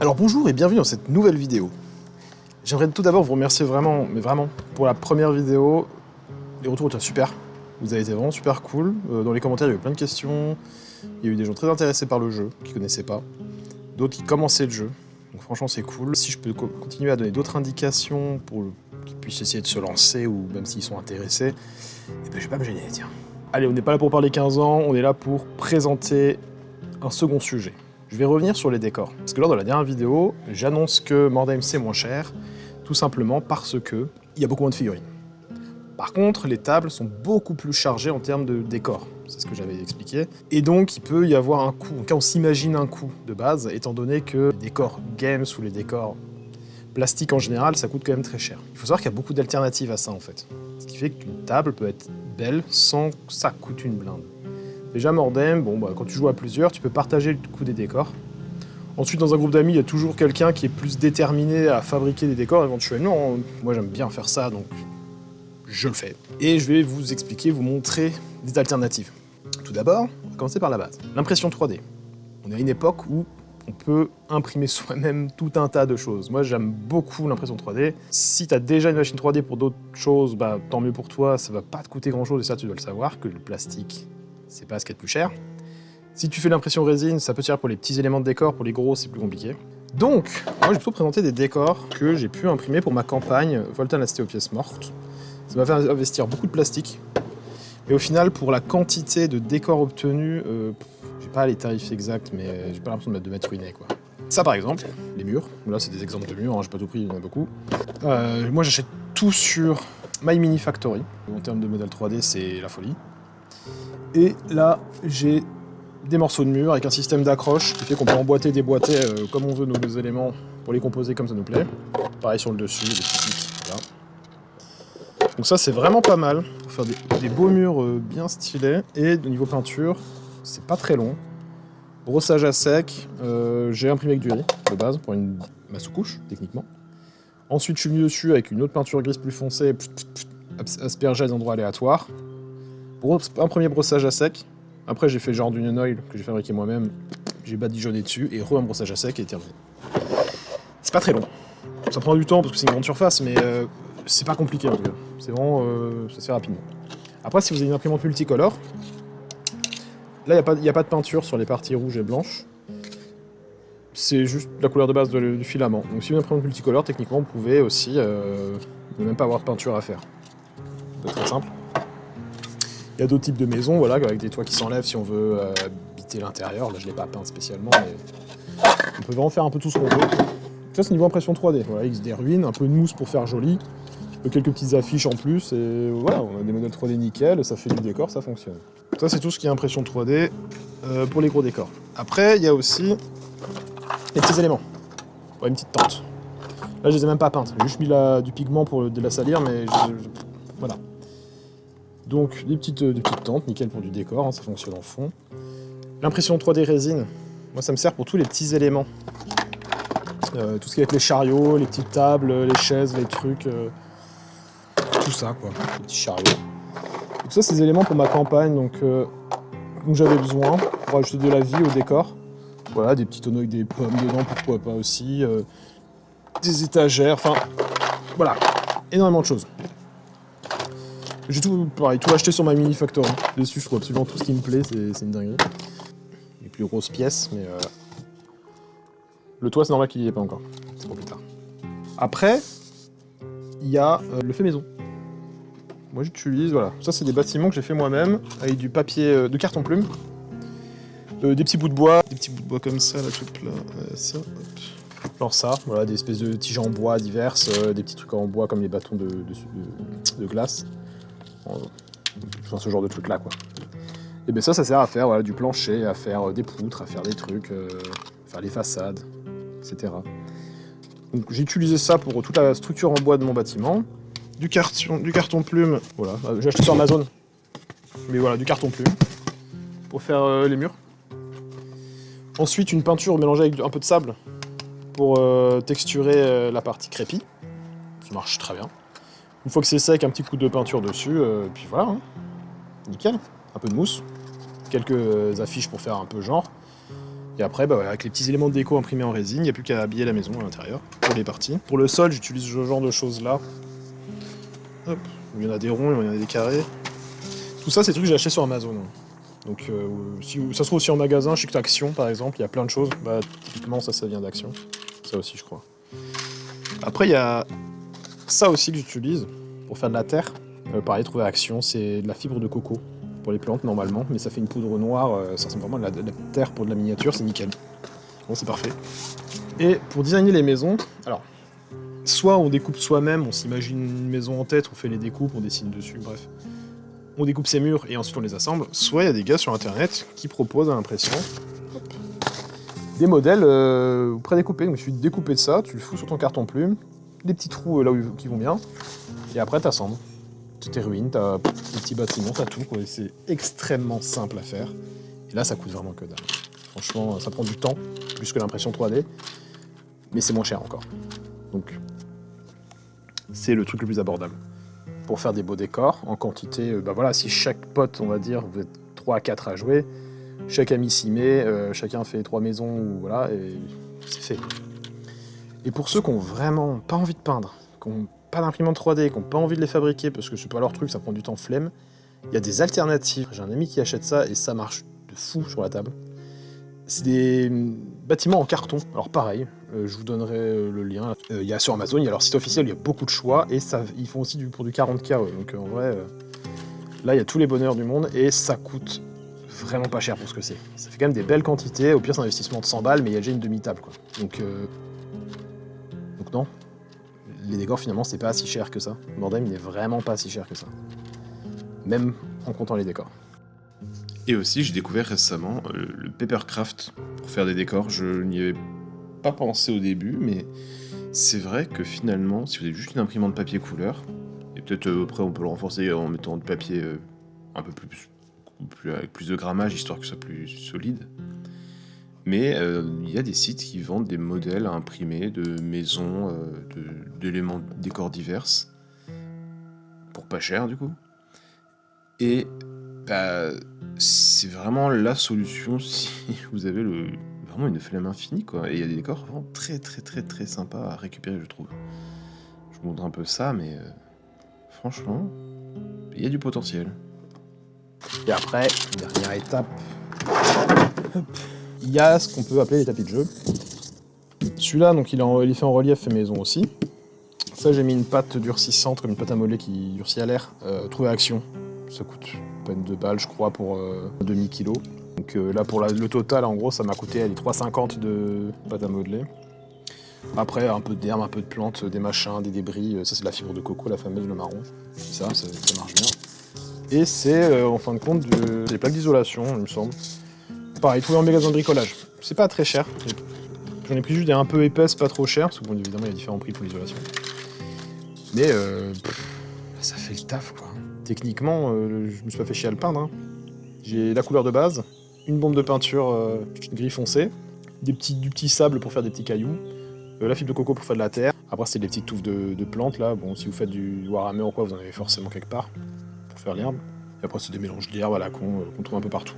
Alors bonjour et bienvenue dans cette nouvelle vidéo. J'aimerais tout d'abord vous remercier vraiment, mais vraiment, pour la première vidéo. Les retours étaient super, vous avez été vraiment super cool. Dans les commentaires, il y a eu plein de questions. Il y a eu des gens très intéressés par le jeu, qui connaissaient pas. D'autres qui commençaient le jeu. Donc franchement, c'est cool. Si je peux continuer à donner d'autres indications pour qu'ils puissent essayer de se lancer, ou même s'ils sont intéressés, et ben je vais pas me gêner, tiens. Allez, on n'est pas là pour parler 15 ans, on est là pour présenter un second sujet. Je vais revenir sur les décors. Parce que lors de la dernière vidéo, j'annonce que Mordheim c'est moins cher, tout simplement parce que il y a beaucoup moins de figurines. Par contre, les tables sont beaucoup plus chargées en termes de décors, c'est ce que j'avais expliqué. Et donc, il peut y avoir un coût, quand on s'imagine un coût de base, étant donné que les décors games ou les décors plastiques en général, ça coûte quand même très cher. Il faut savoir qu'il y a beaucoup d'alternatives à ça en fait. Ce qui fait qu'une table peut être belle sans que ça coûte une blinde. Déjà Mordheim, quand tu joues à plusieurs, tu peux partager le coût des décors. Ensuite, dans un groupe d'amis, il y a toujours quelqu'un qui est plus déterminé à fabriquer des décors éventuellement. Moi, j'aime bien faire ça, donc je le fais. Et je vais vous expliquer, vous montrer des alternatives. Tout d'abord, on va commencer par la base. L'impression 3D. On est à une époque où on peut imprimer soi-même tout un tas de choses. Moi, j'aime beaucoup l'impression 3D. Si tu as déjà une machine 3D pour d'autres choses, tant mieux pour toi, ça va pas te coûter grand-chose, et ça, tu dois le savoir, que le plastique, c'est pas ce qui est le plus cher. Si tu fais l'impression résine, ça peut te servir pour les petits éléments de décor, pour les gros, c'est plus compliqué. Donc, moi, je vais plutôt présenter des décors que j'ai pu imprimer pour ma campagne Voltan la cité aux pièces mortes. Ça m'a fait investir beaucoup de plastique. Mais au final, pour la quantité de décors obtenus, j'ai pas les tarifs exacts, mais j'ai pas l'impression de m'être ruiné, quoi. Ça, par exemple, les murs. Là, c'est des exemples de murs, hein, j'ai pas tout pris, il y en a beaucoup. Moi, j'achète tout sur My Mini Factory. En termes de modèle 3D, c'est la folie. Et là, j'ai des morceaux de mur avec un système d'accroche qui fait qu'on peut emboîter, déboîter comme on veut nos éléments pour les composer comme ça nous plaît. Pareil sur le dessus, des petits pics, voilà. Donc ça, c'est vraiment pas mal pour faire des beaux murs bien stylés. Et au niveau peinture, c'est pas très long. Brossage à sec, j'ai imprimé avec du riz de base pour ma sous-couche, techniquement. Ensuite, je suis venu dessus avec une autre peinture grise plus foncée, aspergée à des endroits aléatoires. Un premier brossage à sec. Après, j'ai fait genre du neon oil que j'ai fabriqué moi-même. J'ai badigeonné dessus et un brossage à sec et terminé. C'est pas très long. Ça prend du temps parce que c'est une grande surface, mais c'est pas compliqué en tout cas. C'est vraiment, ça se fait rapidement. Après, si vous avez une imprimante multicolore, là, il n'y a pas de peinture sur les parties rouges et blanches. C'est juste la couleur de base du filament. Donc si vous avez une imprimante multicolore, techniquement, vous pouvez aussi ne même pas avoir de peinture à faire. C'est très simple. Il y a d'autres types de maisons, voilà, avec des toits qui s'enlèvent si on veut habiter l'intérieur. Là, je ne l'ai pas peint spécialement, mais on peut vraiment faire un peu tout ce qu'on veut. Ça, c'est niveau impression 3D. Voilà, avec des ruines, un peu de mousse pour faire joli, quelques petites affiches en plus, et voilà, on a des modèles 3D nickel, ça fait du décor, ça fonctionne. Ça, c'est tout ce qui est impression 3D pour les gros décors. Après, il y a aussi les petits éléments. Ouais, une petite tente. Là, je les ai même pas peintes. J'ai juste mis du pigment pour de la salir, mais voilà. Donc des petites tentes, nickel pour du décor, hein, ça fonctionne en fond. L'impression 3D résine, moi ça me sert pour tous les petits éléments. Tout ce qui est avec les chariots, les petites tables, les chaises, les trucs, tout ça quoi, les petits chariots. Et tout ça c'est des éléments pour ma campagne, donc dont j'avais besoin pour ajouter de la vie au décor. Voilà, des petits tonneaux avec des pommes dedans, pourquoi pas aussi, des étagères, enfin voilà, énormément de choses. J'ai tout acheté sur ma Mini Factory. Dessus, je trouve absolument tout ce qui me plaît, c'est une dinguerie. Les plus grosses pièces, mais le toit, c'est normal qu'il n'y ait pas encore. C'est pour plus tard. Après, il y a le fait maison. Moi, j'utilise, voilà. Ça, c'est des bâtiments que j'ai fait moi-même, avec du papier, de carton plume, des petits bouts de bois, comme ça, là, tout plat. Ça, hop. Genre ça, voilà, des espèces de tiges en bois diverses, des petits trucs en bois comme les bâtons de glace. Enfin, ce genre de truc là quoi. Et bien ça sert à faire voilà, du plancher, à faire des poutres, à faire des trucs, faire les façades, etc. Donc j'ai utilisé ça pour toute la structure en bois de mon bâtiment. Du carton plume, voilà, j'ai acheté sur Amazon. Mais voilà, du carton plume pour faire les murs. Ensuite une peinture mélangée avec un peu de sable pour texturer la partie crépie. Ça marche très bien. Une fois que c'est sec, un petit coup de peinture dessus, puis voilà, hein. Nickel. Un peu de mousse, quelques affiches pour faire un peu genre. Et après, bah voilà, avec les petits éléments de déco imprimés en résine, il n'y a plus qu'à habiller la maison à l'intérieur pour les parties. Pour le sol, j'utilise ce genre de choses là. Hop, il y en a des ronds, il y en a des carrés. Tout ça, c'est des trucs que j'ai acheté sur Amazon. Donc, si ça se trouve aussi en magasin, je sais que Action par exemple, il y a plein de choses. Bah, typiquement, ça vient d'Action. Ça aussi, je crois. Après, il y a ça aussi que j'utilise pour faire de la terre. Pareil, trouvé à Action, c'est de la fibre de coco pour les plantes normalement, mais ça fait une poudre noire, ça ressemble vraiment à de la terre pour de la miniature, c'est nickel. Bon, c'est parfait. Et pour designer les maisons, alors, soit on découpe soi-même, on s'imagine une maison en tête, on fait les découpes, on dessine dessus, bref. On découpe ses murs et ensuite on les assemble. Soit il y a des gars sur internet qui proposent à l'impression des modèles prédécoupés. Donc il suffit de découper de ça, tu le fous sur ton carton plume, des petits trous là où qui vont bien, et après t'assembles. Tes ruines, t'as des petits bâtiments, t'as tout, quoi. C'est extrêmement simple à faire. Et là, ça coûte vraiment que dalle. Franchement, ça prend du temps, plus que l'impression 3D, mais c'est moins cher encore. Donc, c'est le truc le plus abordable. Pour faire des beaux décors, en quantité, bah voilà, si chaque pote, on va dire, vous êtes 3 à 4 à jouer, chaque ami s'y met, chacun fait 3 maisons, ou voilà, et c'est fait. Et pour ceux qui ont vraiment pas envie de peindre, qui ont pas d'imprimante 3D, qui n'ont pas envie de les fabriquer parce que c'est pas leur truc, ça prend du temps flemme, il y a des alternatives. J'ai un ami qui achète ça et ça marche de fou sur la table. C'est des bâtiments en carton. Alors pareil, je vous donnerai le lien. Il y a sur Amazon, il y a leur site officiel, il y a beaucoup de choix et ça, ils font aussi pour du 40K. Ouais. Donc en vrai, là il y a tous les bonheurs du monde et ça coûte vraiment pas cher pour ce que c'est. Ça fait quand même des belles quantités. Au pire, c'est un investissement de 100 balles, mais il y a déjà une demi-table, quoi. Donc non. Les décors, finalement, c'est pas si cher que ça. Mordheim, il n'est vraiment pas si cher que ça. Même en comptant les décors. Et aussi, j'ai découvert récemment le papercraft pour faire des décors. Je n'y avais pas pensé au début, mais c'est vrai que finalement, si vous avez juste une imprimante papier couleur, et peut-être après on peut le renforcer en mettant du papier un peu plus avec plus de grammage, histoire que ce soit plus solide. Mais il y a des sites qui vendent des modèles à imprimer de maisons, d'éléments de décors divers, pour pas cher du coup. Et bah, c'est vraiment la solution si vous avez vraiment une flemme infinie, quoi. Et il y a des décors vraiment très très très très sympas à récupérer, je trouve. Je vous montre un peu ça, mais franchement, il y a du potentiel. Et après, dernière étape, il y a ce qu'on peut appeler les tapis de jeu. Celui-là, donc il est fait en relief fait maison aussi. Ça, j'ai mis une pâte durcissante, comme une pâte à modeler qui durcit à l'air, trouvée à Action. Ça coûte à peine 2 balles, je crois, pour un demi-kilo. Donc là, pour le total, en gros, ça m'a coûté 3,50 de pâte à modeler. Après, un peu d'herbe, un peu de plantes, des machins, des débris. Ça, c'est de la fibre de coco, la fameuse, le marron. Ça marche bien. Et c'est, en fin de compte, des plaques d'isolation, il me semble. Pareil, trouvé en magasin de bricolage. C'est pas très cher. J'en ai pris juste des un peu épaisses, pas trop chères, parce que bon, évidemment, il y a différents prix pour l'isolation. Mais ça fait le taf, quoi. Techniquement, je me suis pas fait chier à le peindre. Hein. J'ai la couleur de base, une bombe de peinture gris foncé, du petit sable pour faire des petits cailloux, la fibre de coco pour faire de la terre. Après, c'est des petites touffes de plantes, là. Bon, si vous faites du Warhammer ou quoi, vous en avez forcément quelque part pour faire l'herbe. Et après, c'est des mélanges d'herbes à la con qu'on trouve un peu partout.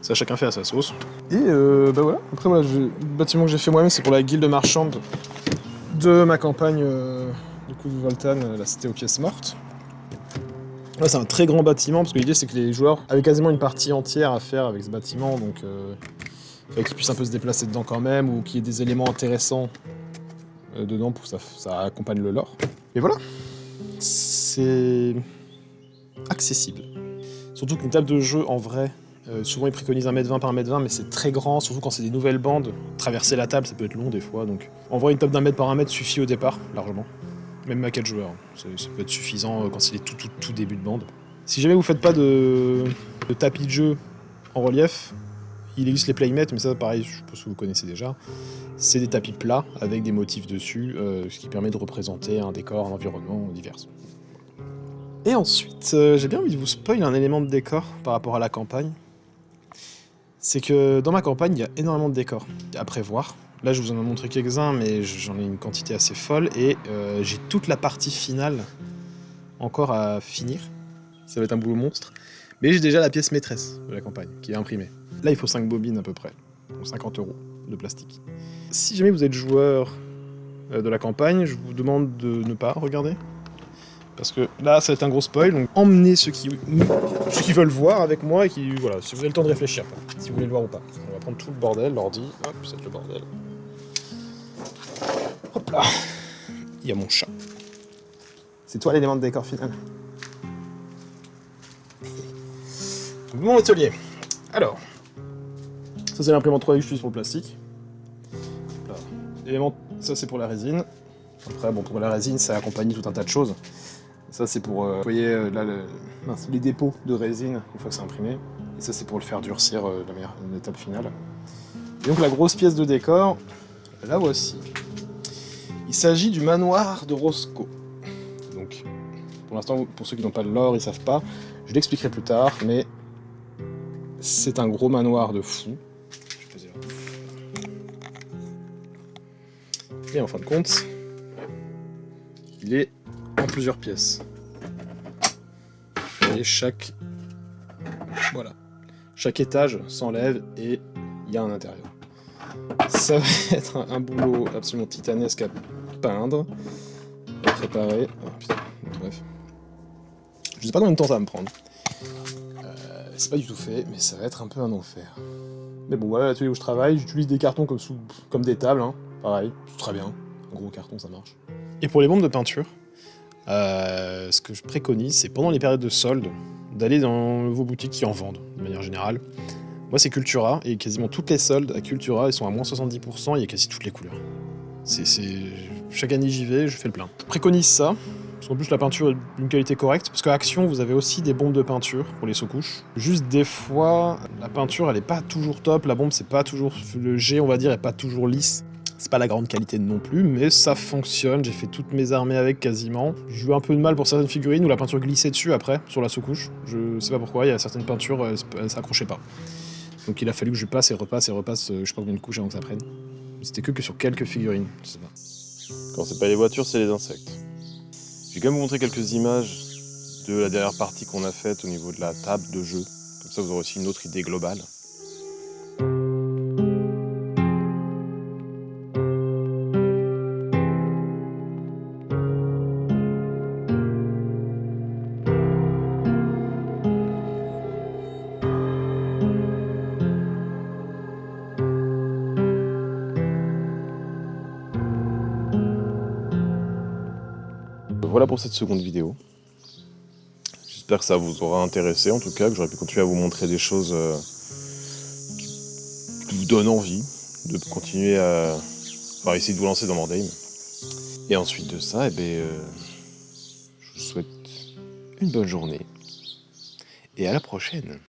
Ça, chacun fait à sa sauce. Et bah voilà. Après, voilà, le bâtiment que j'ai fait moi-même, c'est pour la guilde marchande de ma campagne du coup de Voltan, la cité aux pièces mortes. Là, c'est un très grand bâtiment, parce que l'idée, c'est que les joueurs avaient quasiment une partie entière à faire avec ce bâtiment, donc il fallait qu'ils puissent un peu se déplacer dedans quand même, ou qu'il y ait des éléments intéressants dedans pour que ça accompagne le lore. Et voilà. C'est accessible. Surtout qu'une table de jeu, en vrai, souvent ils préconisent 1m20 par 1m20, mais c'est très grand, surtout quand c'est des nouvelles bandes. Traverser la table, ça peut être long des fois, donc en vrai, une table d'1 mètre par 1 mètre suffit au départ, largement. Même à 4 joueurs, ça peut être suffisant quand c'est les tout début de bande. Si jamais vous faites pas de tapis de jeu en relief, il existe les playmates, mais ça pareil, je pense que vous connaissez déjà. C'est des tapis plats avec des motifs dessus, ce qui permet de représenter un décor, un environnement divers. Et ensuite, j'ai bien envie de vous spoiler un élément de décor par rapport à la campagne. C'est que dans ma campagne, il y a énormément de décors à prévoir. Là, je vous en ai montré quelques-uns, mais j'en ai une quantité assez folle. Et j'ai toute la partie finale encore à finir. Ça va être un boulot monstre. Mais j'ai déjà la pièce maîtresse de la campagne, qui est imprimée. Là, il faut 5 bobines à peu près. donc 50 € de plastique. Si jamais vous êtes joueur de la campagne, je vous demande de ne pas regarder. Parce que là, ça va être un gros spoil, donc emmenez ceux qui veulent voir avec moi et qui, voilà, si vous avez le temps de réfléchir, quoi, si vous voulez le voir ou pas. On va prendre tout le bordel, l'ordi, hop, c'est le bordel. Hop là, il y a mon chat. C'est toi l'élément de décor final. Mon atelier. Alors, ça c'est l'imprimante 3D que j'utilise pour le plastique. Là. L'élément, ça c'est pour la résine. Après, bon, pour la résine, ça accompagne tout un tas de choses. Ça, c'est pour, vous voyez, là, les dépôts de résine, une fois que c'est imprimé. Et ça, c'est pour le faire durcir, l'étape finale. Et donc, la grosse pièce de décor, la voici. Il s'agit du manoir de Roscoe. Donc, pour l'instant, pour ceux qui n'ont pas de lore, ils savent pas. Je l'expliquerai plus tard, mais c'est un gros manoir de fou. Je vais poser là. Et en fin de compte, il est en plusieurs pièces. Et chaque étage s'enlève et il y a un intérieur. Ça va être un boulot absolument titanesque à peindre, à préparer. Oh, putain. Bref. Je sais pas combien de temps ça va me prendre. C'est pas du tout fait, mais ça va être un peu un enfer. Mais bon, voilà l'atelier où je travaille, j'utilise des cartons comme des tables, hein. Pareil, c'est très bien. Un gros carton, ça marche. Et pour les bombes de peinture, ce que je préconise, c'est pendant les périodes de soldes, d'aller dans vos boutiques qui en vendent, de manière générale. Moi, c'est Cultura, et quasiment toutes les soldes à Cultura, ils sont à moins 70%, il y a quasi toutes les couleurs. Chaque année, j'y vais, je fais le plein. Je préconise ça, parce qu'en plus, la peinture est d'une qualité correcte, parce qu'à Action, vous avez aussi des bombes de peinture pour les sous-couches. Juste des fois, la peinture, elle est pas toujours top, la bombe, c'est pas toujours... Le jet, on va dire, est pas toujours lisse. C'est pas la grande qualité non plus, mais ça fonctionne. J'ai fait toutes mes armées avec quasiment. J'ai eu un peu de mal pour certaines figurines où la peinture glissait dessus après, sur la sous-couche. Je sais pas pourquoi, il y a certaines peintures, elles s'accrochaient pas. Donc il a fallu que je passe et repasse, je sais pas combien de couches avant que ça prenne. C'était que sur quelques figurines, je sais pas. Quand c'est pas les voitures, c'est les insectes. Je vais quand même vous montrer quelques images de la dernière partie qu'on a faite au niveau de la table de jeu. Comme ça, vous aurez aussi une autre idée globale. Voilà pour cette seconde vidéo. J'espère que ça vous aura intéressé, en tout cas, que j'aurai pu continuer à vous montrer des choses qui vous donnent envie de continuer à essayer de vous lancer dans Mordheim. Et ensuite de ça, je vous souhaite une bonne journée et à la prochaine.